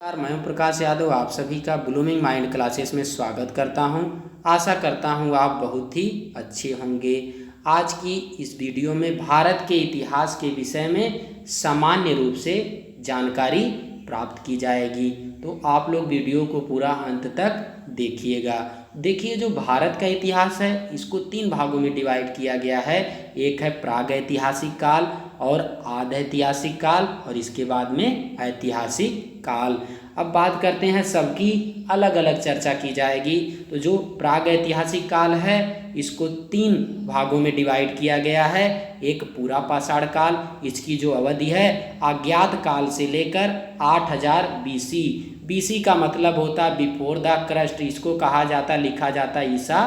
नमस्कार, मैं हूं प्रकाश यादव। आप सभी का ब्लूमिंग माइंड क्लासेस में स्वागत करता हूं। आशा करता हूं आप बहुत ही अच्छे होंगे। आज की इस वीडियो में भारत के इतिहास के विषय में सामान्य रूप से जानकारी प्राप्त की जाएगी, तो आप लोग वीडियो को पूरा अंत तक देखिएगा। देखिए, जो भारत का इतिहास है इसको 3 भागों में डिवाइड किया गया है। एक है प्राग ऐतिहासिक काल और आधे ऐतिहासिक काल और इसके बाद में ऐतिहासिक काल। अब बात करते हैं, सबकी अलग अलग चर्चा की जाएगी। तो जो प्राग ऐतिहासिक काल है इसको 3 भागों में डिवाइड किया गया है। एक पूरा पाषाण काल, इसकी जो अवधि है अज्ञात काल से लेकर 8000 बीसी। बीसी का मतलब होता है बिफोर द क्रस्ट। इसको कहा जाता, लिखा जाता ईसा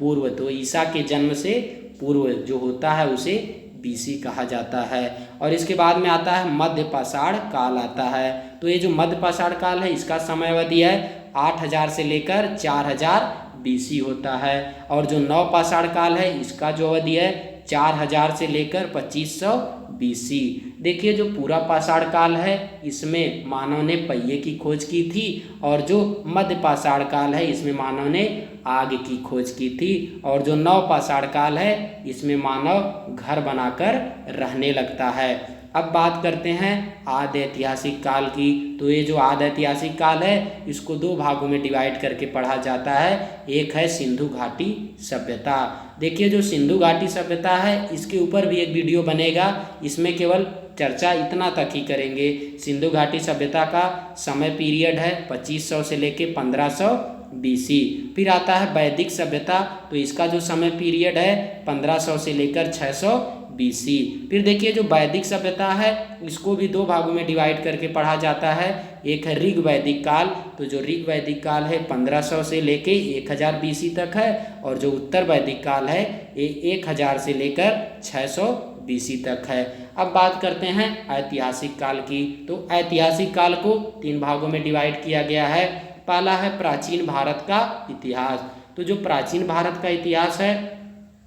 पूर्व। तो ईसा के जन्म से पूर्व जो होता है उसे बीसी कहा जाता है। और इसके बाद में आता है मध्य पाषाण काल आता है। तो ये जो मध्य पाषाण काल है इसका समय अवधि है 8000 से लेकर 4000 बीसी होता है। और जो नव पाषाण काल है इसका जो अवधि है 4000 से लेकर 2500 बीसी। देखिए, जो पूरा पाषाण काल है इसमें मानव ने पहिए की खोज की थी, और जो मध्य पाषाण काल है इसमें मानव ने आग की खोज की थी, और जो नव पाषाण काल है इसमें मानव घर बनाकर रहने लगता है। अब बात करते हैं आदि ऐतिहासिक काल की। तो ये जो आदि ऐतिहासिक काल है इसको 2 भागों में डिवाइड करके पढ़ा जाता है। एक है सिंधु घाटी सभ्यता। देखिए, जो सिंधु घाटी सभ्यता है इसके ऊपर भी एक वीडियो बनेगा, इसमें केवल चर्चा इतना तक ही करेंगे। सिंधु घाटी सभ्यता का समय पीरियड है 2500 से लेके 1500 बीसी। फिर आता है वैदिक सभ्यता, तो इसका जो समय पीरियड है 1500 से लेकर 600 बीसी। फिर देखिए, जो वैदिक सभ्यता है इसको भी 2 भागों में डिवाइड करके पढ़ा जाता है। एक है ऋग वैदिक काल। तो जो ऋग वैदिक काल है 1500 से लेके 1000 बीसी तक है, और जो उत्तर वैदिक काल है ये 1000 से लेकर 600 बीसी तक है। अब बात करते हैं ऐतिहासिक काल की। तो ऐतिहासिक काल को 3 भागों में डिवाइड किया गया है। पहला है प्राचीन भारत का इतिहास। तो जो प्राचीन भारत का इतिहास है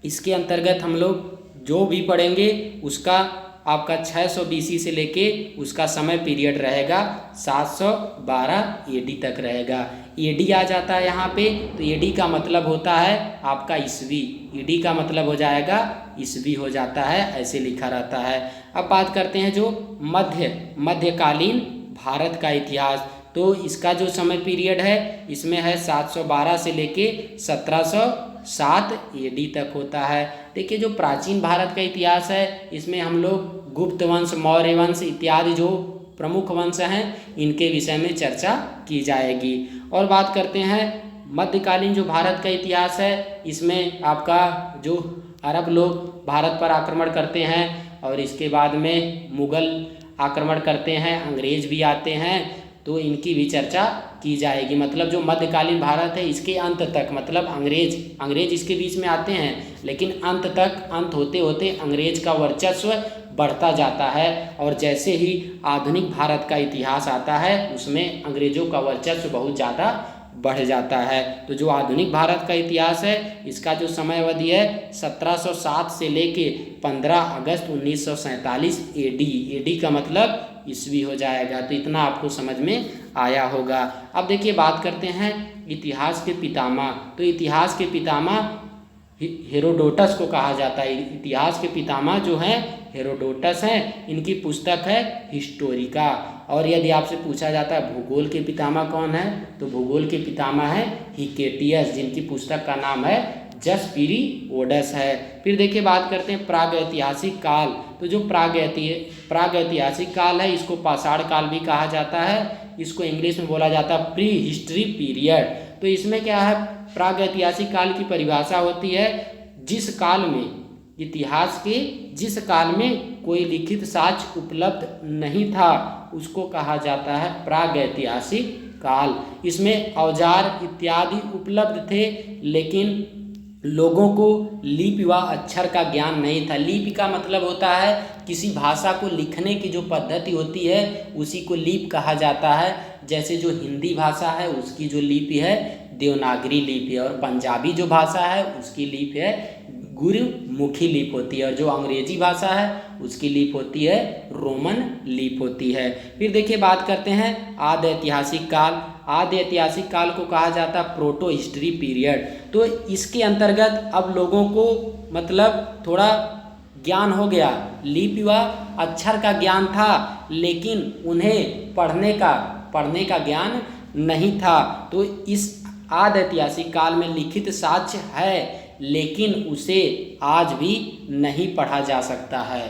इसके अंतर्गत हम लोग जो भी पढ़ेंगे उसका आपका 600 बीसी से लेके उसका समय पीरियड रहेगा 712 एडी तक रहेगा। एडी आ जाता है यहाँ पे, तो एडी का मतलब होता है आपका ईस्वी। एडी का मतलब हो जाएगा ईस्वी हो जाता है, ऐसे लिखा रहता है। अब बात करते हैं जो मध्यकालीन भारत का इतिहास। तो इसका जो समय पीरियड है इसमें है 712 से लेके 1707 एडी तक होता है। देखिए, जो प्राचीन भारत का इतिहास है इसमें हम लोग गुप्त वंश, मौर्य वंश इत्यादि जो प्रमुख वंश हैं इनके विषय में चर्चा की जाएगी। और बात करते हैं मध्यकालीन जो भारत का इतिहास है इसमें आपका जो अरब लोग भारत पर आक्रमण करते हैं, और इसके बाद में मुगल आक्रमण करते हैं, अंग्रेज भी आते हैं, तो इनकी भी चर्चा की जाएगी। मतलब जो मध्यकालीन भारत है इसके अंत तक, मतलब अंग्रेज इसके बीच में आते हैं, लेकिन अंत होते होते अंग्रेज का वर्चस्व बढ़ता जाता है। और जैसे ही आधुनिक भारत का इतिहास आता है उसमें अंग्रेजों का वर्चस्व बहुत ज़्यादा बढ़ जाता है। तो जो आधुनिक भारत का इतिहास है इसका जो समय अवधि है 1707 से लेके 15 अगस्त 1947 एडी। एडी का मतलब ईस्वी हो जाएगा। तो इतना आपको समझ में आया होगा। अब देखिए, बात करते हैं इतिहास के पितामह। तो इतिहास के पितामह हेरोडोटस को कहा जाता है। इतिहास के पितामह जो हैं हेरोडोटस हैं। इनकी पुस्तक है हिस्टोरिका। और यदि आपसे पूछा जाता है भूगोल के पितामह कौन है, तो भूगोल के पितामह है हिकेटियस, जिनकी पुस्तक का नाम है जसपीरिओडस है। फिर देखिए, बात करते हैं प्राग ऐतिहासिक काल। तो जो प्राग ऐतिहासिक काल है इसको पाषाण काल भी कहा जाता है। इसको इंग्लिश में बोला जाता है प्री हिस्ट्री पीरियड। तो इसमें क्या है, प्राग ऐतिहासिक काल की परिभाषा होती है जिस काल में कोई लिखित साक्ष्य उपलब्ध नहीं था उसको कहा जाता है प्राग ऐतिहासिक काल। इसमें औजार इत्यादि उपलब्ध थे, लेकिन लोगों को लिपि व अक्षर का ज्ञान नहीं था। लिपि का मतलब होता है किसी भाषा को लिखने की जो पद्धति होती है उसी को लिपि कहा जाता है। जैसे जो हिंदी भाषा है उसकी जो लिपि है देवनागरी लिपि है, और पंजाबी जो भाषा है उसकी लिपि है गुरुमुखी लिपि होती है, और जो अंग्रेजी भाषा है उसकी लिपि होती है रोमन लिपि होती है। फिर देखिए बात करते हैं आदि ऐतिहासिक काल। आदि ऐतिहासिक काल को कहा जाता है प्रोटो हिस्ट्री पीरियड। तो इसके अंतर्गत अब लोगों को मतलब थोड़ा ज्ञान हो गया, लिपि व अक्षर का ज्ञान था, लेकिन उन्हें पढ़ने का ज्ञान नहीं था। तो इस आदि ऐतिहासिक काल में लिखित साक्ष्य है, लेकिन उसे आज भी नहीं पढ़ा जा सकता है।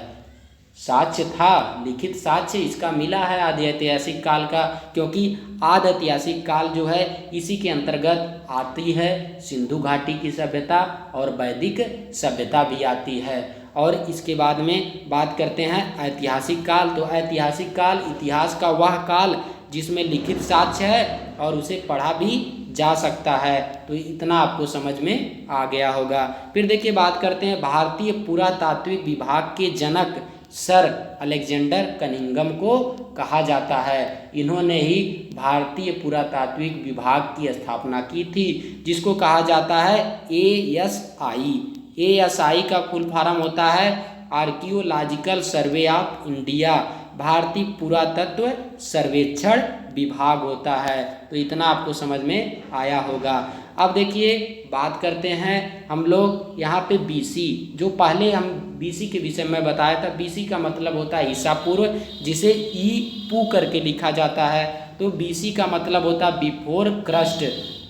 साक्ष्य था, लिखित साक्ष्य इसका मिला है आदि ऐतिहासिक काल का, क्योंकि आदि ऐतिहासिक काल जो है इसी के अंतर्गत आती है सिंधु घाटी की सभ्यता और वैदिक सभ्यता भी आती है। और इसके बाद में बात करते हैं ऐतिहासिक काल। तो ऐतिहासिक काल इतिहास का वह काल जिसमें लिखित साक्ष्य है और उसे पढ़ा भी जा सकता है। तो इतना आपको समझ में आ गया होगा। फिर देखिए बात करते हैं भारतीय पुरातात्विक विभाग के जनक सर अलेक्जेंडर कनिंघम को कहा जाता है। इन्होंने ही भारतीय पुरातात्विक विभाग की स्थापना की थी, जिसको कहा जाता है ASI। ASI का फुल फॉर्म होता है आर्कियोलॉजिकल सर्वे ऑफ इंडिया, भारतीय पुरातत्व सर्वेक्षण विभाग होता है। तो इतना आपको समझ में आया होगा। अब देखिए बात करते हैं हम लोग यहाँ पे BC, जो पहले हम BC के विषय में बताया था। BC का मतलब होता है ईसा पूर्व, जिसे ईपू करके लिखा जाता है। तो BC का मतलब होता है बिफोर क्रस्ट,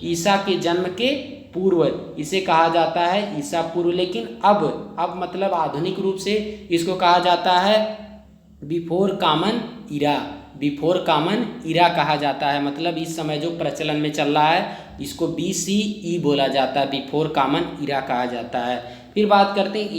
ईसा के जन्म के पूर्व, इसे कहा जाता है ईसा पूर्व। लेकिन अब मतलब आधुनिक रूप से इसको कहा जाता है बिफोर कॉमन इरा। बिफोर कॉमन इरा कहा जाता है, मतलब इस समय जो प्रचलन में चल रहा है इसको BCE बोला जाता है, बिफोर कॉमन इरा कहा जाता है। फिर बात करते हैं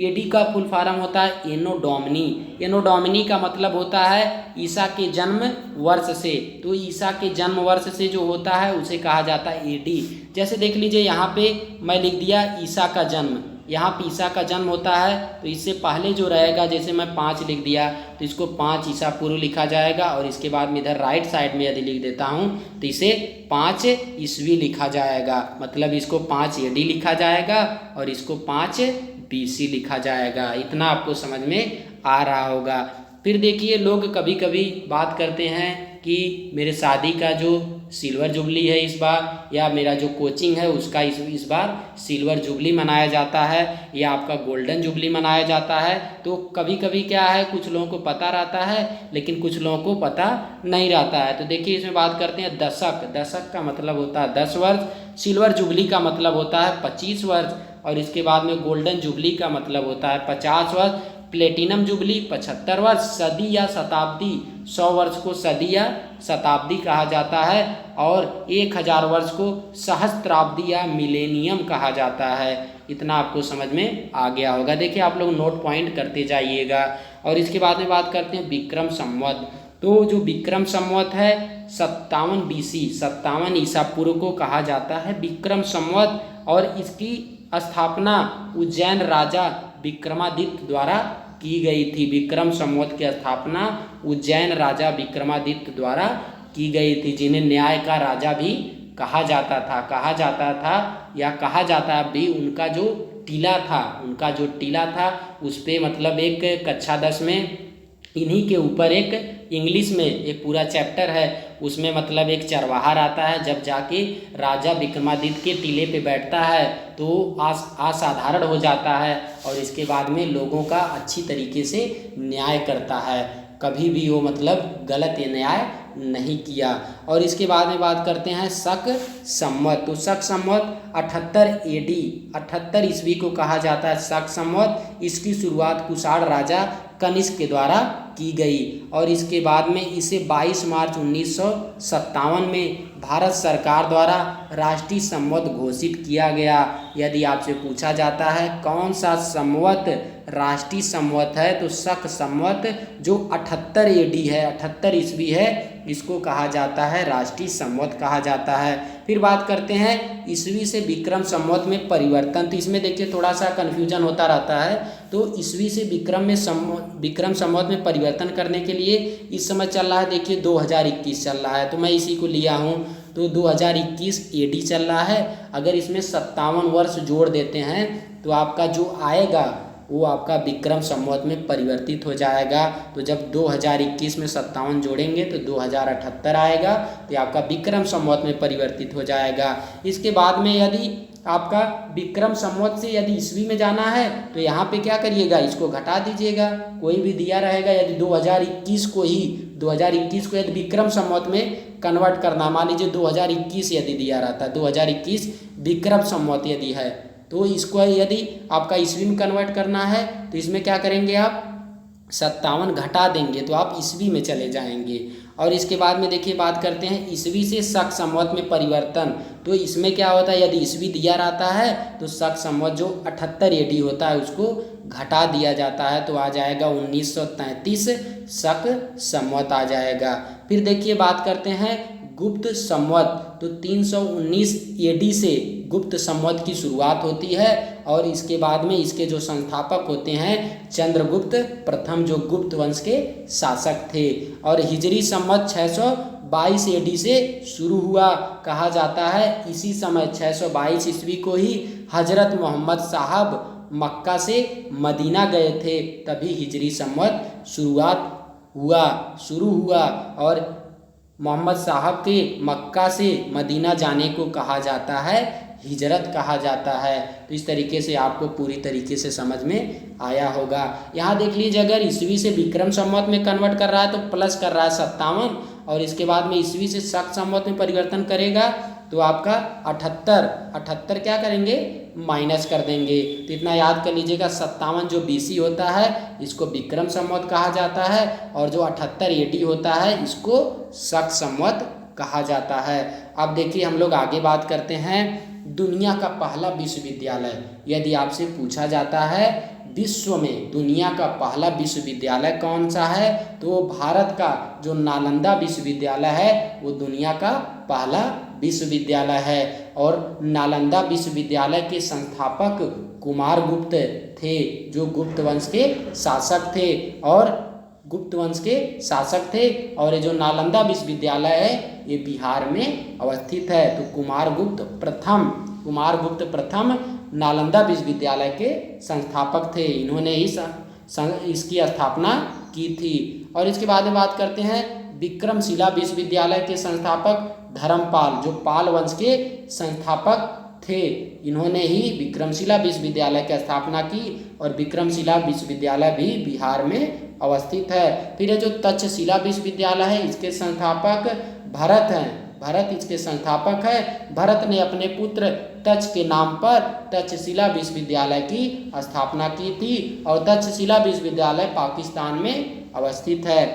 AD का फुल फॉर्म होता है एनो डोमिनी। एनो डोमिनी का मतलब होता है ईसा के जन्म वर्ष से। तो ईसा के जन्म वर्ष से जो होता है उसे कहा जाता है AD। जैसे देख लीजिए यहाँ पे मैं लिख दिया ईसा का जन्म, यहाँ पे ईसा का जन्म होता है, तो इससे पहले जो रहेगा, जैसे मैं 5 लिख दिया तो इसको 5 ईसा पूर्व लिखा जाएगा, और इसके बाद में इधर राइट साइड में यदि लिख देता हूँ तो इसे 5 ईस्वी लिखा जाएगा, मतलब इसको 5 AD लिखा जाएगा और इसको 5 BC लिखा जाएगा। इतना आपको समझ में आ रहा होगा। फिर देखिए लोग कभी कभी बात करते हैं कि मेरे शादी का जो सिल्वर जुबली है इस बार, या मेरा जो कोचिंग है उसका इस बार सिल्वर जुबली मनाया जाता है, या आपका गोल्डन जुबली मनाया जाता है। तो कभी कभी क्या है, कुछ लोगों को पता रहता है लेकिन कुछ लोगों को पता नहीं रहता है। तो देखिए इसमें बात करते हैं दशक। दशक का मतलब होता है 10 वर्ष, सिल्वर जुबली का मतलब होता है 25 वर्ष, और इसके बाद में गोल्डन जुबली का मतलब होता है 50 वर्ष, प्लेटिनम जुबली 75 वर्ष, सदी या शताब्दी 100 वर्ष को सदी या शताब्दी कहा जाता है, और 1000 वर्ष को सहस्त्राब्दी या मिलेनियम कहा जाता है। इतना आपको समझ में आ गया होगा। देखिए आप लोग नोट पॉइंट करते जाइएगा। और इसके बाद में बात करते हैं विक्रम संवत। तो जो विक्रम संवत है 57 BC, 57 ईसा पूर्व को कहा जाता है विक्रम संवत, और इसकी स्थापना उज्जैन राजा विक्रमादित्य द्वारा की गई थी। विक्रम संवत की स्थापना उज्जैन राजा विक्रमादित्य द्वारा की गई थी, जिन्हें न्याय का राजा भी कहा जाता था या कहा जाता है भी। उनका जो टीला था उस पे मतलब एक कक्षा 10 में इन्हीं के ऊपर एक इंग्लिश में एक पूरा चैप्टर है, उसमें मतलब एक चरवाहा रहता है, जब जाके राजा विक्रमादित्य के टीले पे बैठता है तो असाधारण हो जाता है, और इसके बाद में लोगों का अच्छी तरीके से न्याय करता है, कभी भी वो मतलब गलत न्याय नहीं किया। और इसके बाद में बात करते हैं शक संवत। तो शक संवत 78 AD 78 ईस्वी को कहा जाता है शक संवत। इसकी शुरुआत कुषाण राजा कनिष्क के द्वारा की गई, और इसके बाद में इसे 22 मार्च 1957 में भारत सरकार द्वारा राष्ट्रीय संवत घोषित किया गया। यदि आपसे पूछा जाता है कौन सा संवत राष्ट्रीय संवत है, तो शक संवत जो 78 AD है, 78 ईस्वी है, इसको कहा जाता है राष्ट्रीय संवत कहा जाता है। फिर बात करते हैं ईस्वी से विक्रम संवत में परिवर्तन। तो इसमें देखिए थोड़ा सा कन्फ्यूजन होता रहता है। तो ईस्वी से विक्रम संवत में परिवर्तन करने के लिए इस समय चल रहा है, देखिए 2021 चल रहा है, तो मैं इसी को लिया हूँ। तो 2021 AD चल रहा है। अगर इसमें 57 वर्ष जोड़ देते हैं तो आपका जो आएगा वो आपका विक्रम संवत में परिवर्तित हो जाएगा। तो जब 2021 में 57 जोड़ेंगे तो 2078 आएगा, तो आपका विक्रम संवत में परिवर्तित हो जाएगा। इसके बाद में यदि आपका विक्रम संवत से यदि ईस्वी में जाना है तो यहाँ पे क्या करिएगा, इसको घटा दीजिएगा। कोई भी दिया रहेगा, यदि 2021 को यदि विक्रम संवत में कन्वर्ट करना, मान लीजिए 2021 यदि दिया रहता, 2021 विक्रम संवत यदि है, तो इसको यदि आपका ईस्वी में कन्वर्ट करना है तो इसमें क्या करेंगे, आप 57 घटा देंगे तो आप ईस्वी में चले जाएंगे। और इसके बाद में देखिए बात करते हैं ईस्वी से शक संवत में परिवर्तन। तो इसमें क्या होता है, यदि ईस्वी दिया रहता है तो शक संवत जो 78 AD होता है उसको घटा दिया जाता है, तो आ जाएगा 1933 शक संवत आ जाएगा। फिर देखिए बात करते हैं गुप्त संवत। तो 319 AD से गुप्त संवत की शुरुआत होती है और इसके बाद में इसके जो संस्थापक होते हैं चंद्रगुप्त प्रथम, जो गुप्त वंश के शासक थे। और हिजरी संवत 622 AD से शुरू हुआ कहा जाता है। इसी समय 622 ईस्वी को ही हजरत मोहम्मद साहब मक्का से मदीना गए थे, तभी हिजरी संवत शुरू हुआ और मोहम्मद साहब के मक्का से मदीना जाने को कहा जाता है हिजरत कहा जाता है। तो इस तरीके से आपको पूरी तरीके से समझ में आया होगा। यहाँ देख लीजिए, अगर ईस्वी से विक्रम संवत में कन्वर्ट कर रहा है तो प्लस कर रहा है 57, और इसके बाद में ईस्वी से शक संवत में परिवर्तन करेगा तो आपका 78 क्या करेंगे, माइनस कर देंगे। तो इतना याद कर लीजिएगा, 57 जो BC होता है इसको विक्रम संवत कहा जाता है, और जो 78 AD होता है इसको शक संवत कहा जाता है। अब देखिए हम लोग आगे बात करते हैं दुनिया का पहला विश्वविद्यालय। यदि आपसे पूछा जाता है विश्व में दुनिया का पहला विश्वविद्यालय कौन सा है, तो वो भारत का जो नालंदा विश्वविद्यालय है वो दुनिया का पहला विश्वविद्यालय है। और नालंदा विश्वविद्यालय के संस्थापक कुमारगुप्त थे, जो गुप्त वंश के शासक थे और ये जो नालंदा विश्वविद्यालय है ये बिहार में अवस्थित है। तो कुमारगुप्त प्रथम नालंदा विश्वविद्यालय के संस्थापक थे, इन्होंने ही इसकी स्थापना की थी। और इसके बाद में बात करते हैं विक्रमशिला विश्वविद्यालय के संस्थापक धर्मपाल, जो पाल वंश के संस्थापक थे, इन्होंने ही विक्रमशिला विश्वविद्यालय की स्थापना की और विक्रमशिला विश्वविद्यालय भी बिहार में अवस्थित है। फिर ये जो तक्षशिला विश्वविद्यालय है इसके संस्थापक भरत हैं, भरत इसके संस्थापक है। भरत ने अपने पुत्र तक्ष के नाम पर तक्षशिला विश्वविद्यालय की स्थापना की थी और तक्षशिला विश्वविद्यालय पाकिस्तान में अवस्थित है।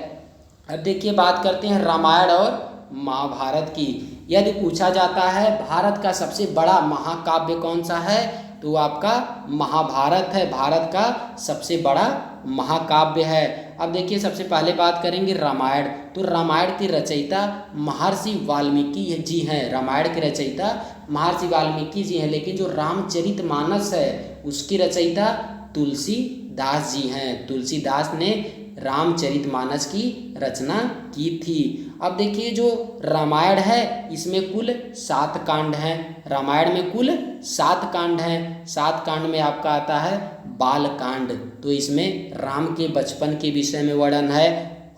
अब देखिए बात करते हैं रामायण और महाभारत की। यदि पूछा जाता है भारत का सबसे बड़ा महाकाव्य कौन सा है, तो आपका महाभारत है, भारत का सबसे बड़ा महाकाव्य है। अब देखिए सबसे पहले बात करेंगे रामायण। तो रामायण के रचयिता महर्षि वाल्मीकि जी हैं, रामायण के रचयिता महर्षि वाल्मीकि जी हैं, लेकिन जो रामचरितमानस है उसकी रचयिता तुलसीदास जी हैं। तुलसीदास ने रामचरितमानस की रचना की थी। अब देखिए जो रामायण है इसमें कुल 7 कांड हैं। रामायण में कुल 7 कांड हैं। 7 कांड में आपका आता है बाल कांड, तो इसमें राम के बचपन के विषय में वर्णन है।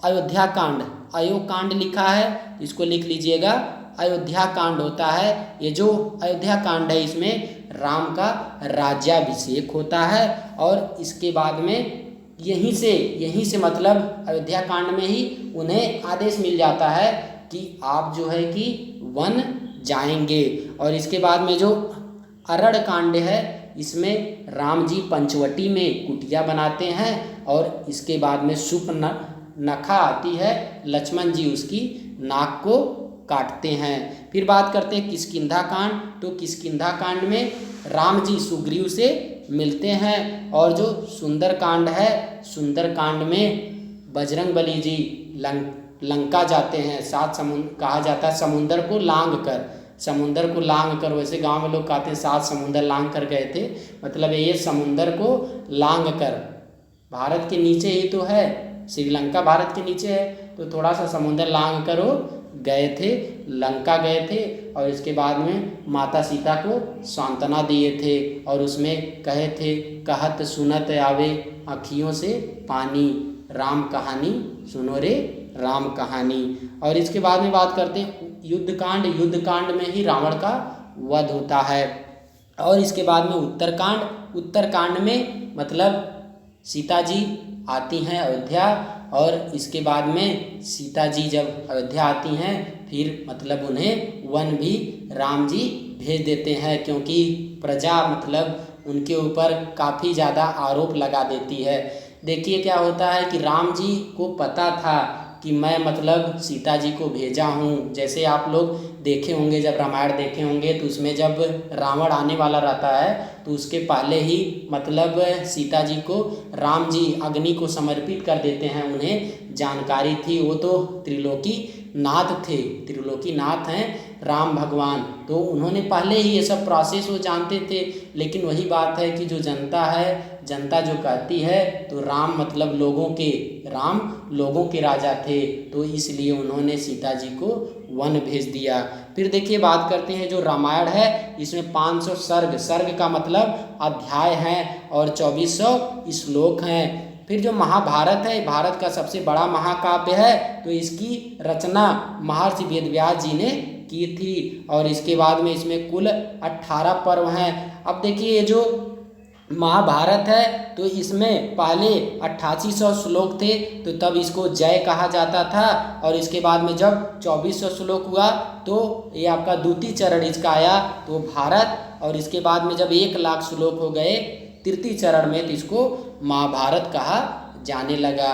अयोध्या कांड, अयो कांड लिखा है, इसको लिख लीजिएगा, अयोध्या कांड होता है। ये जो अयोध्या कांड है इसमें राम का राज्याभिषेक होता है और इसके बाद में यहीं से मतलब अयोध्या कांड में ही उन्हें आदेश मिल जाता है कि आप जो है कि वन जाएंगे। और इसके बाद में जो अरण्य कांड है इसमें राम जी पंचवटी में कुटिया बनाते हैं और इसके बाद में नखा आती है, लक्ष्मण जी उसकी नाक को काटते हैं। फिर बात करते हैं किष्किंधा कांड। तो किष्किंधा कांड में राम जी सुग्रीव से मिलते हैं और जो सुंदर कांड है, सुंदर कांड में बजरंगबली जी लंका जाते हैं, 7 समुद्र कहा जाता है, समुंदर को लांग कर, वैसे गांव में लोग कहते हैं 7 समुंदर लांग कर गए थे, मतलब ये समुंदर को लांग कर, भारत के नीचे ही तो है, श्रीलंका भारत के नीचे है, तो थोड़ा सा समुंदर लांग कर वो गए थे, लंका गए थे और इसके बाद में माता सीता को सांत्वना दिए थे और उसमें कहे थे, कहत सुनत आवे अखियों से पानी, राम कहानी सुनो रे राम कहानी। और इसके बाद में बात करते हैं युद्धकांड। युद्धकांड में ही रावण का वध होता है। और इसके बाद में उत्तरकांड। उत्तरकांड में मतलब सीता जी आती हैं अयोध्या और इसके बाद में सीता जी जब अयोध्या आती हैं फिर मतलब उन्हें वन भी राम जी भेज देते हैं, क्योंकि प्रजा मतलब उनके ऊपर काफ़ी ज़्यादा आरोप लगा देती है। देखिए क्या होता है कि राम जी को पता था कि मैं मतलब सीता जी को भेजा हूँ। जैसे आप लोग देखे होंगे, जब रामायण देखे होंगे तो उसमें जब रावण आने वाला रहता है तो उसके पहले ही मतलब सीता जी को राम जी अग्नि को समर्पित कर देते हैं। उन्हें जानकारी थी, वो तो त्रिलोकी नाथ थे, त्रिलोकी नाथ हैं राम भगवान, तो उन्होंने पहले ही ये सब प्रोसेस वो जानते थे। लेकिन वही बात है कि जो जनता है, जनता जो कहती है तो राम मतलब राम लोगों के राजा थे, तो इसलिए उन्होंने सीता जी को वन भेज दिया। फिर देखिए बात करते हैं जो रामायण है, इसमें 500 सर्ग, सर्ग का मतलब अध्याय हैं और 2400 श्लोक हैं। फिर जो महाभारत है, भारत का सबसे बड़ा महाकाव्य है, तो इसकी रचना महर्षि वेदव्यास जी ने की थी। और इसके बाद में इसमें कुल 18 पर्व हैं। अब देखिए ये जो महाभारत है तो इसमें पहले 8800 श्लोक थे, तो तब इसको जय कहा जाता था। और इसके बाद में जब 2400 श्लोक हुआ तो ये आपका द्वितीय चरण इसका आया, तो भारत। और इसके बाद में जब 1 लाख श्लोक हो गए तृतीय चरण में, तो इसको महाभारत कहा जाने लगा।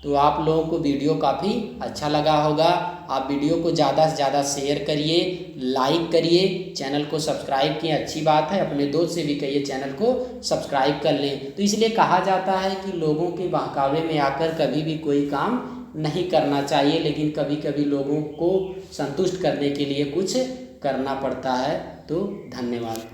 तो आप लोगों को वीडियो काफ़ी अच्छा लगा होगा। आप वीडियो को ज़्यादा से ज़्यादा शेयर करिए, लाइक करिए, चैनल को सब्सक्राइब किए, अच्छी बात है। अपने दोस्त से भी कहिए चैनल को सब्सक्राइब कर लें। तो इसलिए कहा जाता है कि लोगों के बहकावे में आकर कभी भी कोई काम नहीं करना चाहिए, लेकिन कभी कभी लोगों को संतुष्ट करने के लिए कुछ करना पड़ता है। तो धन्यवाद।